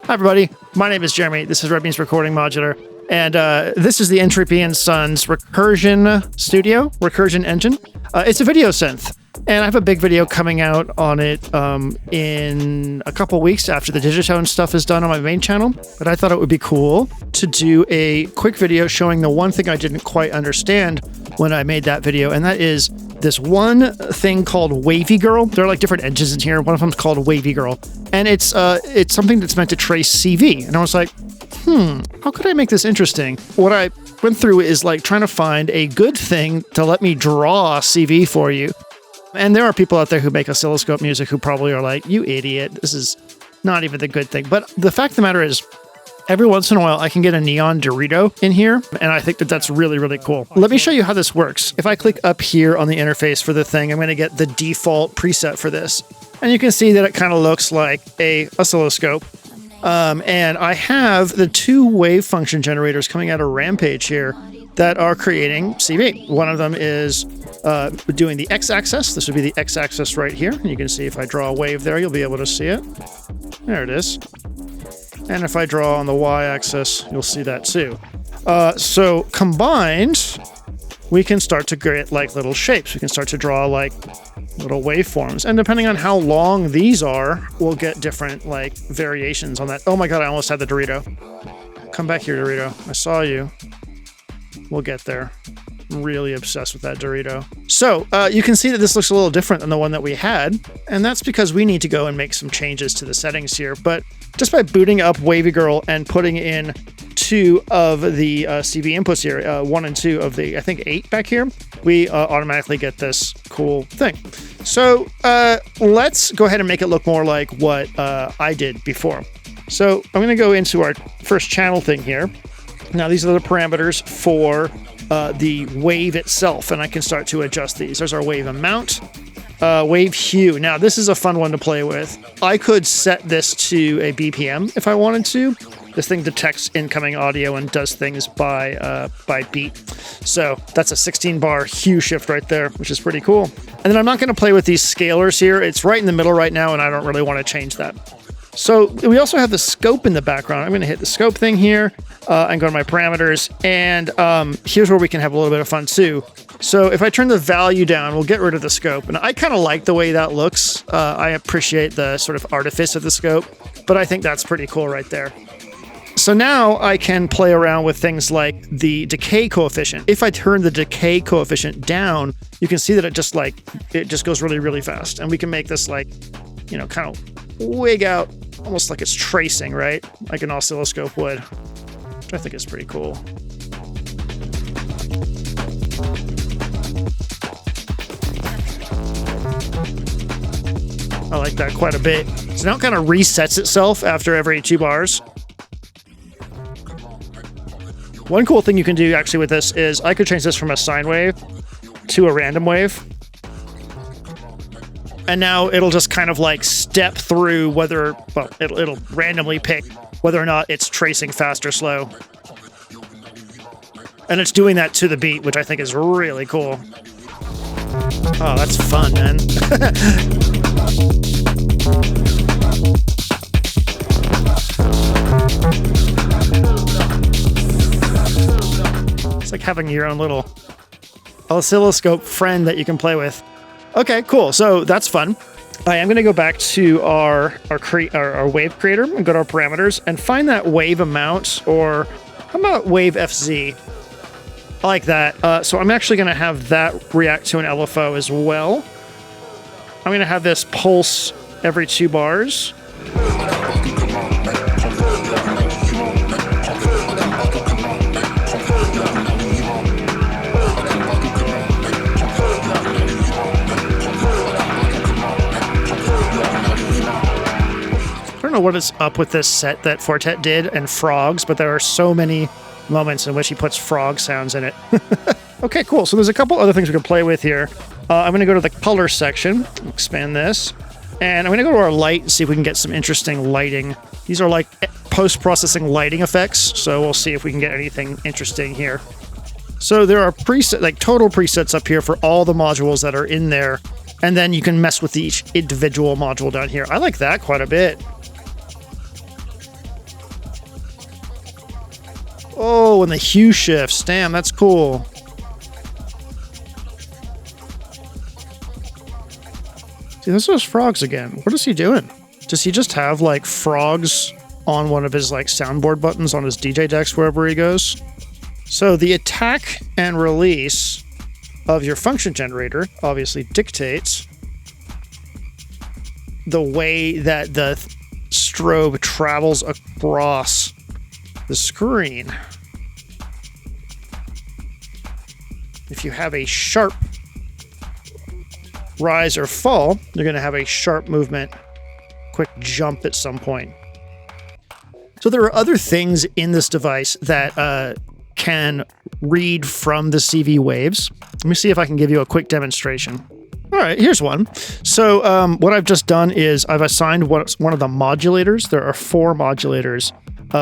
Hi, everybody. My name is Jeremy. This is Red Beans Recording Modular. And this is the Entropy and Sons Recursion Studio, Recursion engine. It's a video synth. And I have a big video coming out on it in a couple weeks after the Digitone stuff is done on my main channel. But I thought it would be cool to do a quick video showing the one thing I didn't quite understand when I made that video. And that is this one thing called Wavy Girl. There are like different engines in here. One of them is called Wavy Girl. And it's something that's meant to trace CV. And I was like, how could I make this interesting? What I went through is like trying to find a good thing to let me draw CV for you. And there are people out there who make oscilloscope music who probably are like, you idiot, this is not even the good thing. But the fact of the matter is, every once in a while, I can get a neon Dorito in here, and I think that that's really, really cool. Let me show you how this works. If I click up here on the interface for the thing, I'm going to get the default preset for this. And you can see that it kind of looks like a oscilloscope. And I have the two wave function generators coming out of Rampage here that are creating CV. One of them is doing the x-axis. This would be the x-axis right here. And you can see if I draw a wave there, you'll be able to see it. There it is. And if I draw on the y-axis, you'll see that too. So combined, we can start to create like little shapes. We can start to draw like little waveforms. And depending on how long these are, we'll get different like variations on that. Oh my God, I almost had the Dorito. Come back here, Dorito. I saw you. We'll get there. I'm really obsessed with that Dorito. So you can see that this looks a little different than the one that we had. And that's because we need to go and make some changes to the settings here. But just by booting up Wavy Girl and putting in 2 of the CV inputs here, 1 and 2 of the, I think 8 back here, we automatically get this cool thing. So let's go ahead and make it look more like what I did before. So I'm going to go into our first channel thing here. Now these are the parameters for the wave itself, and I can start to adjust these. There's our wave amount. Wave hue. Now, this is a fun one to play with. I could set this to a BPM if I wanted to. This thing detects incoming audio and does things by beat. So that's a 16-bar hue shift right there, which is pretty cool. And then I'm not going to play with these scalars here. It's right in the middle right now, and I don't really want to change that. So we also have the scope in the background. I'm going to hit the scope thing here and go to my parameters. And here's where we can have a little bit of fun too. So if I turn the value down, we'll get rid of the scope. And I kind of like the way that looks. I appreciate the sort of artifice of the scope, but I think that's pretty cool right there. So now I can play around with things like the decay coefficient. If I turn the decay coefficient down, you can see that it just goes really, really fast. And we can make this like, you know, kind of wig out almost like it's tracing, right? Like an oscilloscope would, which I think is pretty cool. I like that quite a bit. So now it kind of resets itself after every 2 bars. One cool thing you can do actually with this is I could change this from a sine wave to a random wave. And now it'll just kind of like step through whether, well, it'll randomly pick whether or not it's tracing fast or slow. And it's doing that to the beat, which I think is really cool. Oh, that's fun, man. It's like having your own little oscilloscope friend that you can play with. Okay, cool. So that's fun. I am going to go back to our wave creator and go to our parameters and find that wave amount, or how about wave FZ? I like that. So I'm actually going to have that react to an LFO as well. I'm going to have this pulse every 2 bars. I don't know what is up with this set that Fortet did and frogs, but there are so many moments in which he puts frog sounds in it. Okay, cool. So there's a couple other things we can play with here. I'm going to go to the color section, expand this, and I'm going to go to our light and see if we can get some interesting lighting. These are like post-processing lighting effects, so we'll see if we can get anything interesting here. So there are preset, like total presets up here for all the modules that are in there, and then you can mess with each individual module down here. I like that quite a bit. Oh, and the hue shifts. Damn, that's cool. See, this is frogs again. What is he doing? Does he just have like frogs on one of his like soundboard buttons on his DJ decks wherever he goes? So the attack and release of your function generator obviously dictates the way that the strobe travels across the screen. If you have a sharp rise or fall, you're going to have a sharp movement, quick jump at some point. So there are other things in this device that can read from the CV waves. Let me see if I can give you a quick demonstration. All right, here's one. So what I've just done is I've assigned one of the modulators. There are 4 modulators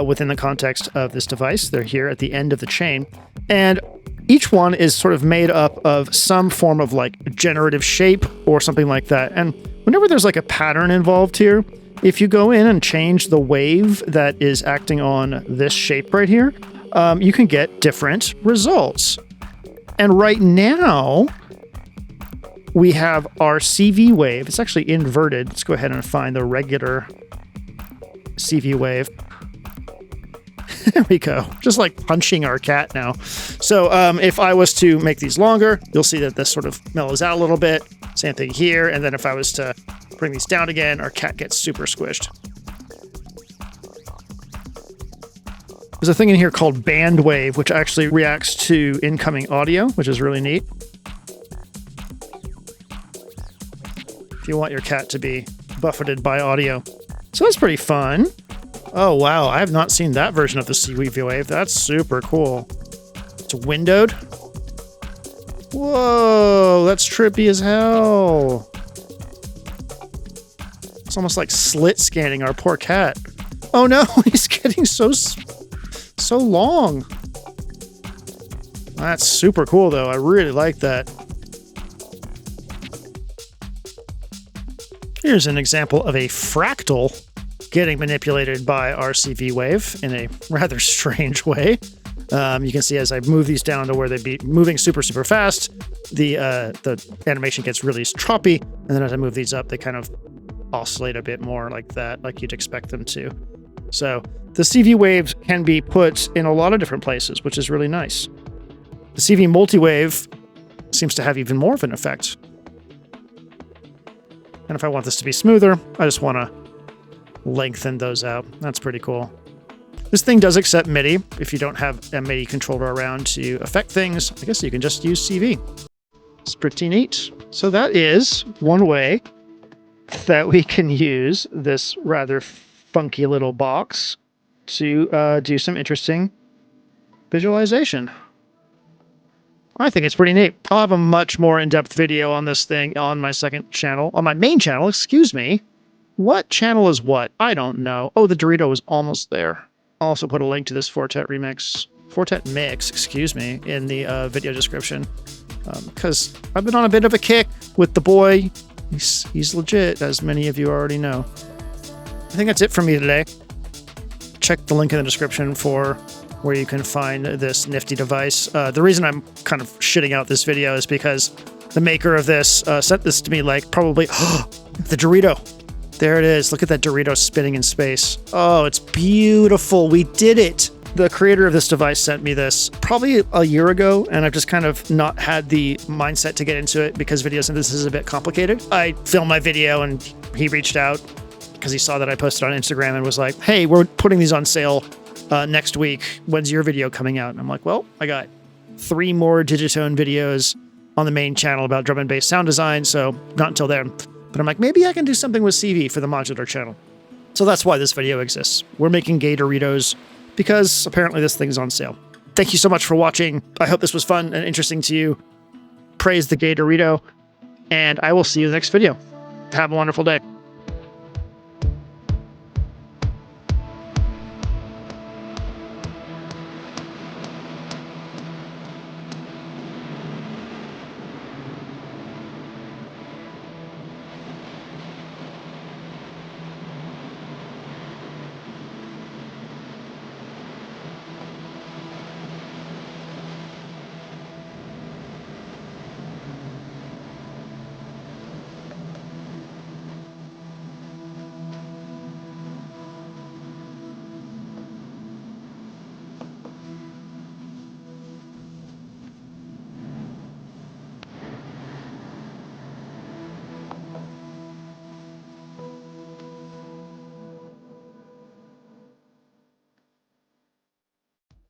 within the context of this device. They're here at the end of the chain. And each one is sort of made up of some form of like generative shape or something like that. And whenever there's like a pattern involved here, if you go in and change the wave that is acting on this shape right here, you can get different results. And right now, we have our CV wave. It's actually inverted. Let's go ahead and find the regular CV wave. There we go. Just like punching our cat now. So if I was to make these longer, you'll see that this sort of mellows out a little bit. Same thing here. And then if I was to bring these down again, our cat gets super squished. There's a thing in here called band wave, which actually reacts to incoming audio, which is really neat. If you want your cat to be buffeted by audio. So that's pretty fun. Oh, wow. I have not seen that version of the CV wave. That's super cool. It's windowed. Whoa, that's trippy as hell. It's almost like slit scanning our poor cat. Oh no, he's getting so long. That's super cool though. I really like that. Here's an example of a fractal getting manipulated by our CV wave in a rather strange way. You can see as I move these down to where they'd be moving super, super fast, the animation gets really choppy. And then as I move these up, they kind of oscillate a bit more like that, like you'd expect them to. So the CV waves can be put in a lot of different places, which is really nice. The CV multi-wave seems to have even more of an effect. And if I want this to be smoother, I just want to lengthen those out. That's pretty cool. This thing does accept MIDI. If you don't have a MIDI controller around to affect things, I guess you can just use CV. It's pretty neat. So that is one way that we can use this rather funky little box to do some interesting visualization. I think it's pretty neat. I'll have a much more in-depth video on this thing on my second channel, on my main channel, excuse me. What channel is what? I don't know. Oh, the Dorito was almost there. I'll also put a link to this Fortet mix, excuse me, in the video description. Because I've been on a bit of a kick with the boy. He's legit, as many of you already know. I think that's it for me today. Check the link in the description for where you can find this nifty device. The reason I'm kind of shitting out this video is because the maker of this sent this to me like probably the Dorito. There it is. Look at that Dorito spinning in space. Oh, it's beautiful. We did it. The creator of this device sent me this probably a year ago, and I've just kind of not had the mindset to get into it because video synthesis is a bit complicated. I filmed my video and he reached out because he saw that I posted on Instagram and was like, hey, we're putting these on sale next week. When's your video coming out? And I'm like, well, I got 3 more Digitone videos on the main channel about drum and bass sound design, so not until then. But I'm like, maybe I can do something with CV for the Modular channel. So that's why this video exists. We're making gay Doritos because apparently this thing's on sale. Thank you so much for watching. I hope this was fun and interesting to you. Praise the gay Dorito, and I will see you in the next video. Have a wonderful day.